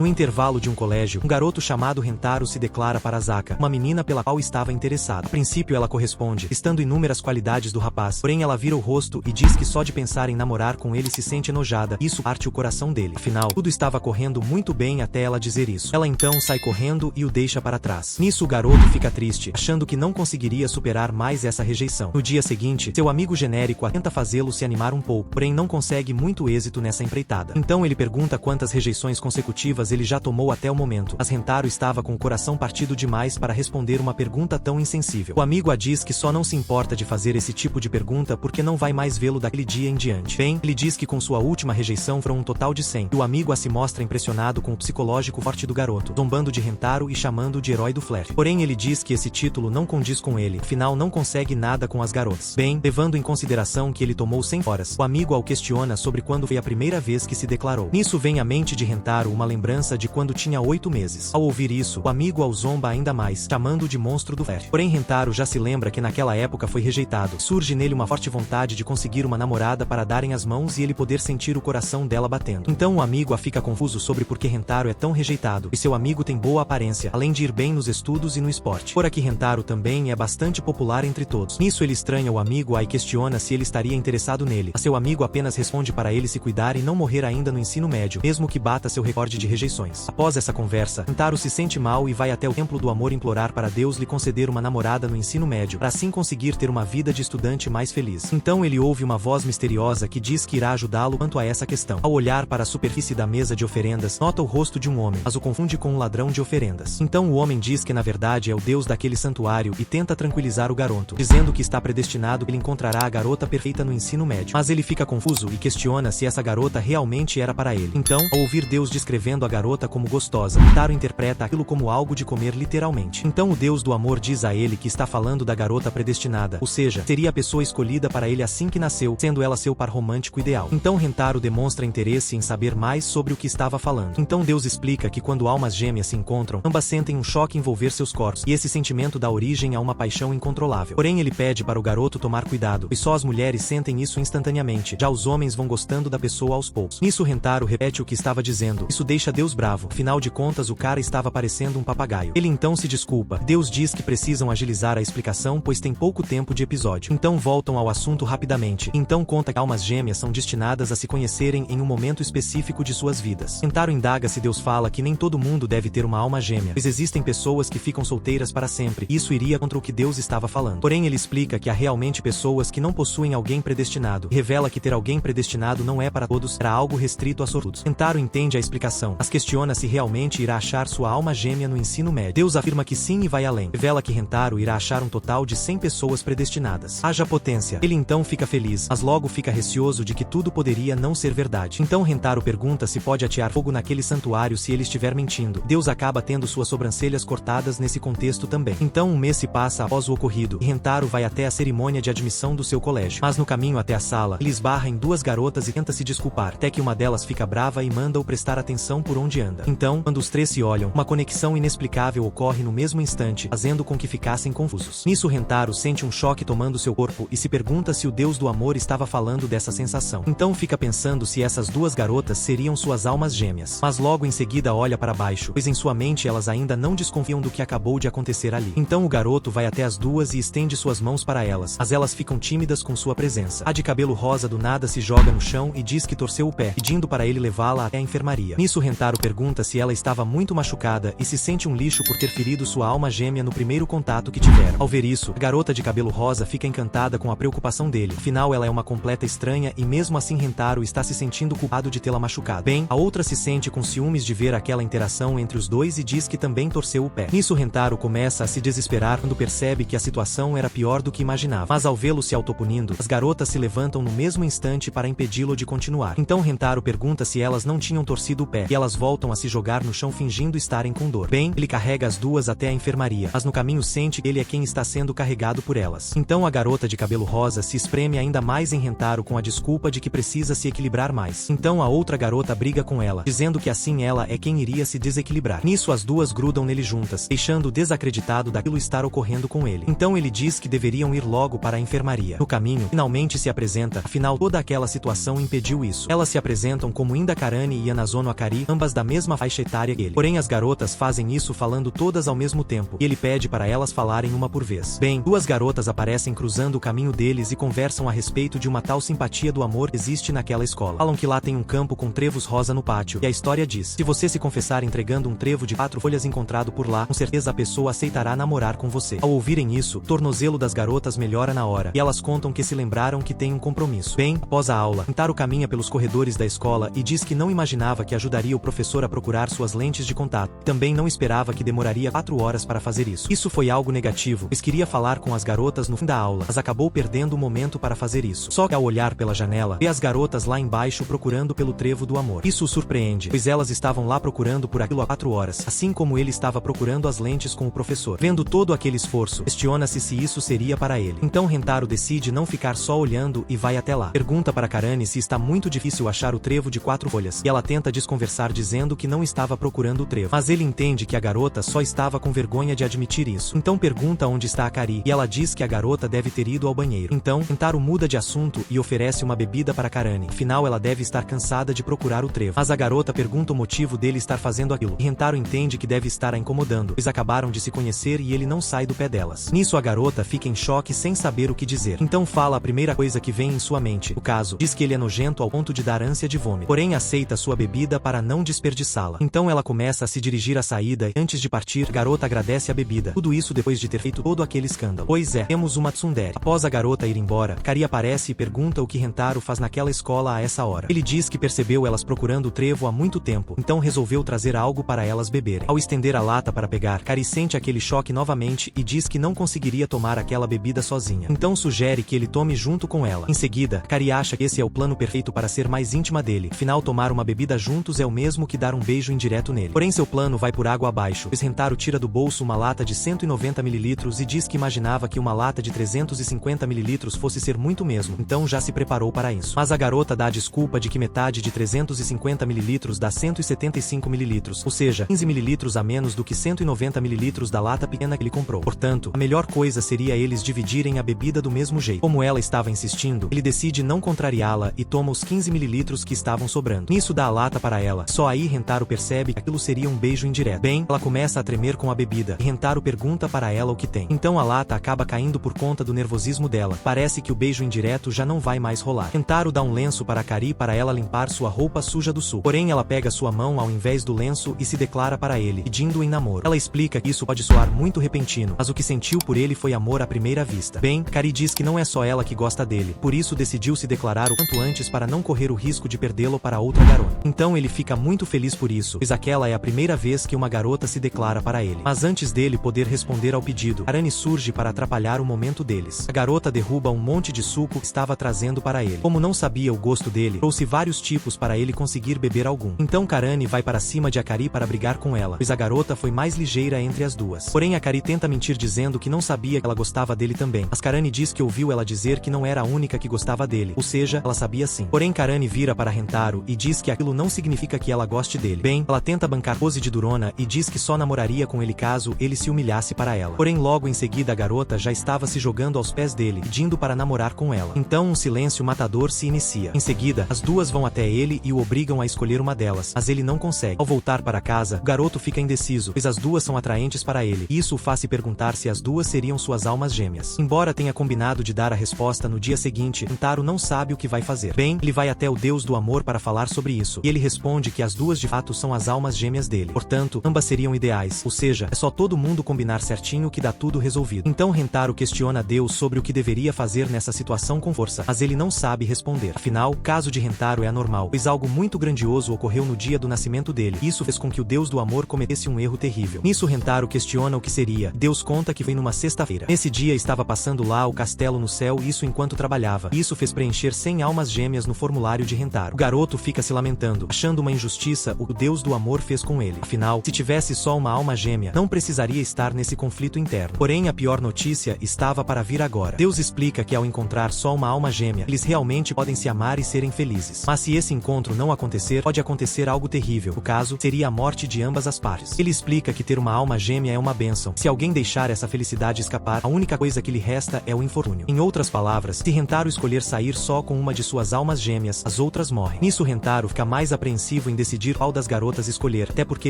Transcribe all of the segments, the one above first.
No intervalo de um colégio, um garoto chamado Rentaro se declara para Asaka, uma menina pela qual estava interessado. A princípio ela corresponde, estando inúmeras qualidades do rapaz, porém ela vira o rosto e diz que só de pensar em namorar com ele se sente enojada, isso parte o coração dele. Afinal, tudo estava correndo muito bem até ela dizer isso. Ela então sai correndo e o deixa para trás. Nisso o garoto fica triste, achando que não conseguiria superar mais essa rejeição. No dia seguinte, seu amigo genérico tenta fazê-lo se animar um pouco, porém não consegue muito êxito nessa empreitada. Então ele pergunta quantas rejeições consecutivas ele já tomou até o momento, mas Rentaro estava com o coração partido demais para responder uma pergunta tão insensível. O amigo a diz que só não se importa de fazer esse tipo de pergunta porque não vai mais vê-lo daquele dia em diante. Bem, ele diz que com sua última rejeição foram um total de 100, e o amigo se mostra impressionado com o psicológico forte do garoto, zombando de Rentaro e chamando de herói do flerte. Porém ele diz que esse título não condiz com ele, afinal não consegue nada com as garotas. Bem, levando em consideração que ele tomou 100 horas, o amigo o questiona sobre quando foi a primeira vez que se declarou. Nisso vem à mente de Rentaro uma lembrança de quando tinha 8 meses. Ao ouvir isso, o amigo o zomba ainda mais, chamando de monstro do flerte. Porém Rentaro já se lembra que naquela época foi rejeitado. Surge nele uma forte vontade de conseguir uma namorada para darem as mãos e ele poder sentir o coração dela batendo. Então o amigo fica confuso sobre por que Rentaro é tão rejeitado, e seu amigo tem boa aparência, além de ir bem nos estudos e no esporte. Fora que Rentaro também é bastante popular entre todos. Nisso ele estranha o amigo e questiona se ele estaria interessado nele. Mas seu amigo apenas responde para ele se cuidar e não morrer ainda no ensino médio, mesmo que bata seu recorde de rejeições. Após essa conversa, Rentaro se sente mal e vai até o templo do amor implorar para Deus lhe conceder uma namorada no ensino médio, para assim conseguir ter uma vida de estudante mais feliz. Então ele ouve uma voz misteriosa que diz que irá ajudá-lo quanto a essa questão. Ao olhar para a superfície da mesa de oferendas, nota o rosto de um homem, mas o confunde com um ladrão de oferendas. Então o homem diz que na verdade é o deus daquele santuário e tenta tranquilizar o garoto, dizendo que está predestinado que ele encontrará a garota perfeita no ensino médio. Mas ele fica confuso e questiona se essa garota realmente era para ele. Então, ao ouvir Deus descrevendo a garota como gostosa, Rentaro interpreta aquilo como algo de comer literalmente. Então o deus do amor diz a ele que está falando da garota predestinada, ou seja, seria a pessoa escolhida para ele assim que nasceu, sendo ela seu par romântico ideal. Então Rentaro demonstra interesse em saber mais sobre o que estava falando. Então Deus explica que quando almas gêmeas se encontram, ambas sentem um choque envolver seus corpos, e esse sentimento dá origem a uma paixão incontrolável. Porém ele pede para o garoto tomar cuidado, pois só as mulheres sentem isso instantaneamente, já os homens vão gostando da pessoa aos poucos. Nisso Rentaro repete o que estava dizendo. Isso deixa Deus bravo, afinal de contas o cara estava parecendo um papagaio. Ele então se desculpa. Deus diz que precisam agilizar a explicação pois tem pouco tempo de episódio. Então voltam ao assunto rapidamente. Então conta que almas gêmeas são destinadas a se conhecerem em um momento específico de suas vidas. Rentaro indaga se Deus fala que nem todo mundo deve ter uma alma gêmea, pois existem pessoas que ficam solteiras para sempre. Isso iria contra o que Deus estava falando. Porém ele explica que há realmente pessoas que não possuem alguém predestinado, e revela que ter alguém predestinado não é para todos, era algo restrito a sortudos. Rentaro entende a explicação, mas questiona se realmente irá achar sua alma gêmea no ensino médio. Deus afirma que sim e vai além. Revela que Rentaro irá achar um total de 100 pessoas predestinadas. Haja potência. Ele então fica feliz, mas logo fica receoso de que tudo poderia não ser verdade. Então Rentaro pergunta se pode atear fogo naquele santuário se ele estiver mentindo. Deus acaba tendo suas sobrancelhas cortadas nesse contexto também. Então um mês se passa após o ocorrido, e Rentaro vai até a cerimônia de admissão do seu colégio. Mas no caminho até a sala, ele esbarra em duas garotas e tenta se desculpar, até que uma delas fica brava e manda-o prestar atenção por onde anda. Então, quando os três se olham, uma conexão inexplicável ocorre no mesmo instante, fazendo com que ficassem confusos. Nisso Rentaro sente um choque tomando seu corpo e se pergunta se o deus do amor estava falando dessa sensação. Então fica pensando se essas duas garotas seriam suas almas gêmeas. Mas logo em seguida olha para baixo, pois em sua mente elas ainda não desconfiam do que acabou de acontecer ali. Então o garoto vai até as duas e estende suas mãos para elas, mas elas ficam tímidas com sua presença. A de cabelo rosa do nada se joga no chão e diz que torceu o pé, pedindo para ele levá-la até a enfermaria. Nisso Rentaro pergunta se ela estava muito machucada e se sente um lixo por ter ferido sua alma gêmea no primeiro contato que tiveram. Ao ver isso, a garota de cabelo rosa fica encantada com a preocupação dele, afinal ela é uma completa estranha e mesmo assim Rentaro está se sentindo culpado de tê-la machucado. Bem, a outra se sente com ciúmes de ver aquela interação entre os dois e diz que também torceu o pé. Nisso Rentaro começa a se desesperar quando percebe que a situação era pior do que imaginava. Mas ao vê-lo se autopunindo, as garotas se levantam no mesmo instante para impedi-lo de continuar. Então Rentaro pergunta se elas não tinham torcido o pé, e elas voltam a se jogar no chão fingindo estarem com dor. Bem, ele carrega as duas até a enfermaria, mas no caminho sente que ele é quem está sendo carregado por elas. Então a garota de cabelo rosa se espreme ainda mais em Rentaro com a desculpa de que precisa se equilibrar mais. Então a outra garota briga com ela, dizendo que assim ela é quem iria se desequilibrar. Nisso as duas grudam nele juntas, deixando-o desacreditado daquilo estar ocorrendo com ele. Então ele diz que deveriam ir logo para a enfermaria. No caminho, finalmente se apresenta, afinal toda aquela situação impediu isso. Elas se apresentam como Indakarani e Anazono Akari, ambas todas da mesma faixa etária que ele. Porém as garotas fazem isso falando todas ao mesmo tempo, e ele pede para elas falarem uma por vez. Bem, duas garotas aparecem cruzando o caminho deles e conversam a respeito de uma tal simpatia do amor que existe naquela escola. Falam que lá tem um campo com trevos rosa no pátio, e a história diz: se você se confessar entregando um trevo de 4 folhas encontrado por lá, com certeza a pessoa aceitará namorar com você. Ao ouvirem isso, o tornozelo das garotas melhora na hora, e elas contam que se lembraram que tem um compromisso. Bem, após a aula, Rentaro caminha pelos corredores da escola e diz que não imaginava que ajudaria o professor a procurar suas lentes de contato. Também não esperava que demoraria 4 horas para fazer isso. Isso foi algo negativo, pois queria falar com as garotas no fim da aula, mas acabou perdendo o momento para fazer isso. Só que ao olhar pela janela, vê as garotas lá embaixo procurando pelo trevo do amor. Isso o surpreende, pois elas estavam lá procurando por aquilo há 4 horas, assim como ele estava procurando as lentes com o professor. Vendo todo aquele esforço, questiona-se se isso seria para ele. Então Rentaro decide não ficar só olhando e vai até lá. Pergunta para Karane se está muito difícil achar o trevo de 4 folhas, e ela tenta desconversar dizendo que não estava procurando o trevo. Mas ele entende que a garota só estava com vergonha de admitir isso. Então pergunta onde está a Kari, e ela diz que a garota deve ter ido ao banheiro. Então, Rentaro muda de assunto e oferece uma bebida para Karane. Afinal, ela deve estar cansada de procurar o trevo. Mas a garota pergunta o motivo dele estar fazendo aquilo, e Rentaro entende que deve estar a incomodando, pois acabaram de se conhecer e ele não sai do pé delas. Nisso a garota fica em choque sem saber o que dizer. Então fala a primeira coisa que vem em sua mente. O caso, diz que ele é nojento ao ponto de dar ânsia de vômito. Porém aceita sua bebida para não desperdiçá-la. Então ela começa a se dirigir à saída e antes de partir, a garota agradece a bebida. Tudo isso depois de ter feito todo aquele escândalo. Pois é, temos uma tsundere. Após a garota ir embora, Kari aparece e pergunta o que Rentaro faz naquela escola a essa hora. Ele diz que percebeu elas procurando o trevo há muito tempo, então resolveu trazer algo para elas beberem. Ao estender a lata para pegar, Kari sente aquele choque novamente e diz que não conseguiria tomar aquela bebida sozinha. Então sugere que ele tome junto com ela. Em seguida, Kari acha que esse é o plano perfeito para ser mais íntima dele. Afinal, tomar uma bebida juntos é o mesmo que dar um beijo indireto nele. Porém seu plano vai por água abaixo, pois Rentaro tira do bolso uma lata de 190 ml e diz que imaginava que uma lata de 350 ml fosse ser muito mesmo, então já se preparou para isso. Mas a garota dá a desculpa de que metade de 350 ml dá 175 ml, ou seja, 15 ml a menos do que 190 ml da lata pequena que ele comprou. Portanto, a melhor coisa seria eles dividirem a bebida do mesmo jeito. Como ela estava insistindo, ele decide não contrariá-la e toma os 15 ml que estavam sobrando. Nisso dá a lata para ela. Só aí Rentaro percebe que aquilo seria um beijo indireto. Bem, ela começa a tremer com a bebida, e Rentaro pergunta para ela o que tem. Então a lata acaba caindo por conta do nervosismo dela. Parece que o beijo indireto já não vai mais rolar. Rentaro dá um lenço para Kari para ela limpar sua roupa suja do sul. Porém ela pega sua mão ao invés do lenço e se declara para ele, pedindo em namoro. Ela explica que isso pode soar muito repentino, mas o que sentiu por ele foi amor à primeira vista. Bem, Kari diz que não é só ela que gosta dele, por isso decidiu se declarar o quanto antes para não correr o risco de perdê-lo para outra garota. Então ele fica muito feliz por isso, pois aquela é a primeira vez que uma garota se declara para ele. Mas antes dele poder responder ao pedido, Karane surge para atrapalhar o momento deles. A garota derruba um monte de suco que estava trazendo para ele. Como não sabia o gosto dele, trouxe vários tipos para ele conseguir beber algum. Então Karane vai para cima de Akari para brigar com ela, pois a garota foi mais ligeira entre as duas. Porém Akari tenta mentir dizendo que não sabia que ela gostava dele também. Mas Karane diz que ouviu ela dizer que não era a única que gostava dele, ou seja, ela sabia sim. Porém Karane vira para Rentaro e diz que aquilo não significa que ela goste dele. Bem, ela tenta bancar pose de durona e diz que só namoraria com ele caso ele se humilhasse para ela. Porém logo em seguida a garota já estava se jogando aos pés dele, pedindo para namorar com ela. Então um silêncio matador se inicia. Em seguida, as duas vão até ele e o obrigam a escolher uma delas, mas ele não consegue. Ao voltar para casa, o garoto fica indeciso, pois as duas são atraentes para ele, e isso o faz se perguntar se as duas seriam suas almas gêmeas. Embora tenha combinado de dar a resposta no dia seguinte, Rentaro não sabe o que vai fazer. Bem, ele vai até o deus do amor para falar sobre isso, e ele responde que as duas de fato são as almas gêmeas dele. Portanto, ambas seriam ideais, ou seja, é só todo mundo combinar certinho que dá tudo resolvido. Então Rentaro questiona Deus sobre o que deveria fazer nessa situação com força, mas ele não sabe responder. Afinal, o caso de Rentaro é anormal, pois algo muito grandioso ocorreu no dia do nascimento dele, e isso fez com que o deus do amor cometesse um erro terrível. Nisso Rentaro questiona o que seria. Deus conta que foi numa sexta-feira. Nesse dia estava passando lá o castelo no céu, isso enquanto trabalhava. Isso fez preencher 100 almas gêmeas no formulário de Rentaro. O garoto fica se lamentando, achando uma injustiça o que o deus do amor fez com ele. Afinal, se tivesse só uma alma gêmea, não precisaria estar nesse conflito interno. Porém, a pior notícia estava para vir agora. Deus explica que ao encontrar só uma alma gêmea, eles realmente podem se amar e serem felizes. Mas se esse encontro não acontecer, pode acontecer algo terrível. O caso seria a morte de ambas as partes. Ele explica que ter uma alma gêmea é uma bênção. Se alguém deixar essa felicidade escapar, a única coisa que lhe resta é o infortúnio. Em outras palavras, se Rentaro escolher sair só com uma de suas almas gêmeas, as outras morrem. Nisso Rentaro fica mais apreensivo em decidir decidir qual das garotas escolher, até porque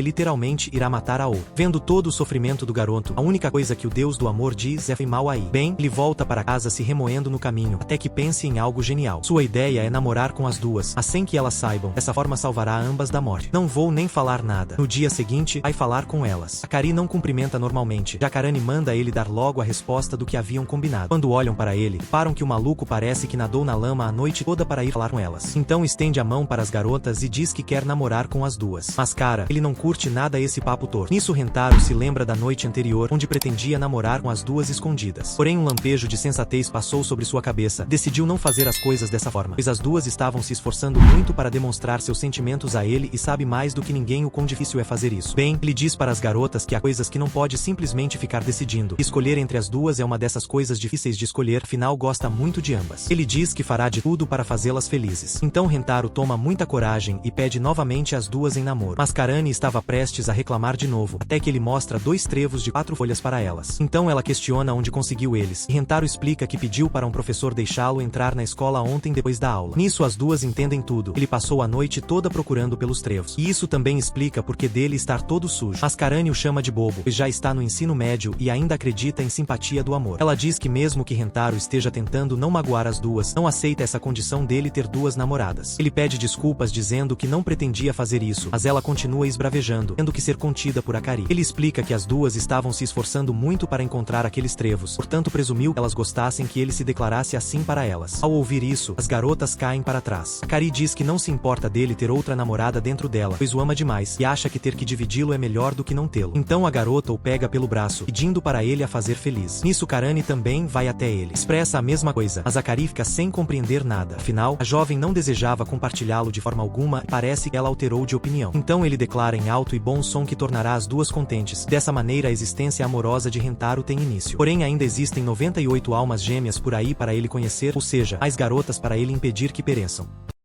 literalmente irá matar a outra. Vendo todo o sofrimento do garoto, a única coisa que o deus do amor diz é: "Foi mal aí." Bem, ele volta para casa se remoendo no caminho, até que pense em algo genial. Sua ideia é namorar com as duas, assim que elas saibam. Dessa forma salvará ambas da morte. "Não vou nem falar nada." No dia seguinte, vai falar com elas. Akari não cumprimenta normalmente. Jacarani manda ele dar logo a resposta do que haviam combinado. Quando olham para ele, param que o maluco parece que nadou na lama a noite toda para ir falar com elas. Então estende a mão para as garotas e diz que quer namorar com as duas. Mas cara, ele não curte nada esse papo torto. Nisso Rentaro se lembra da noite anterior, onde pretendia namorar com as duas escondidas. Porém um lampejo de sensatez passou sobre sua cabeça. Decidiu não fazer as coisas dessa forma, pois as duas estavam se esforçando muito para demonstrar seus sentimentos a ele e sabe mais do que ninguém o quão difícil é fazer isso. Bem, ele diz para as garotas que há coisas que não pode simplesmente ficar decidindo. Escolher entre as duas é uma dessas coisas difíceis de escolher, afinal gosta muito de ambas. Ele diz que fará de tudo para fazê-las felizes. Então Rentaro toma muita coragem e pede novamente as duas em namoro. Mas Karani estava prestes a reclamar de novo, até que ele mostra 2 trevos de 4 folhas para elas. Então ela questiona onde conseguiu eles, e Rentaro explica que pediu para um professor deixá-lo entrar na escola ontem depois da aula. Nisso as duas entendem tudo. Ele passou a noite toda procurando pelos trevos. E isso também explica porque dele estar todo sujo. Mas Karani o chama de bobo, pois já está no ensino médio e ainda acredita em simpatia do amor. Ela diz que mesmo que Rentaro esteja tentando não magoar as duas, não aceita essa condição dele ter 2 namoradas. Ele pede desculpas dizendo que não pretendia fazer isso, mas ela continua esbravejando, tendo que ser contida por Akari. Ele explica que as duas estavam se esforçando muito para encontrar aqueles trevos, portanto presumiu que elas gostassem que ele se declarasse assim para elas. Ao ouvir isso, as garotas caem para trás. Akari diz que não se importa dele ter outra namorada dentro dela, pois o ama demais, e acha que ter que dividi-lo é melhor do que não tê-lo. Então a garota o pega pelo braço, pedindo para ele a fazer feliz. Nisso Karani também vai até ele. Expressa a mesma coisa, mas Akari fica sem compreender nada. Afinal, a jovem não desejava compartilhá-lo de forma alguma e parece que ela alterou de opinião. Então ele declara em alto e bom som que tornará as duas contentes. Dessa maneira a existência amorosa de Rentaro tem início. Porém ainda existem 98 almas gêmeas por aí para ele conhecer, ou seja, mais garotas para ele impedir que pereçam.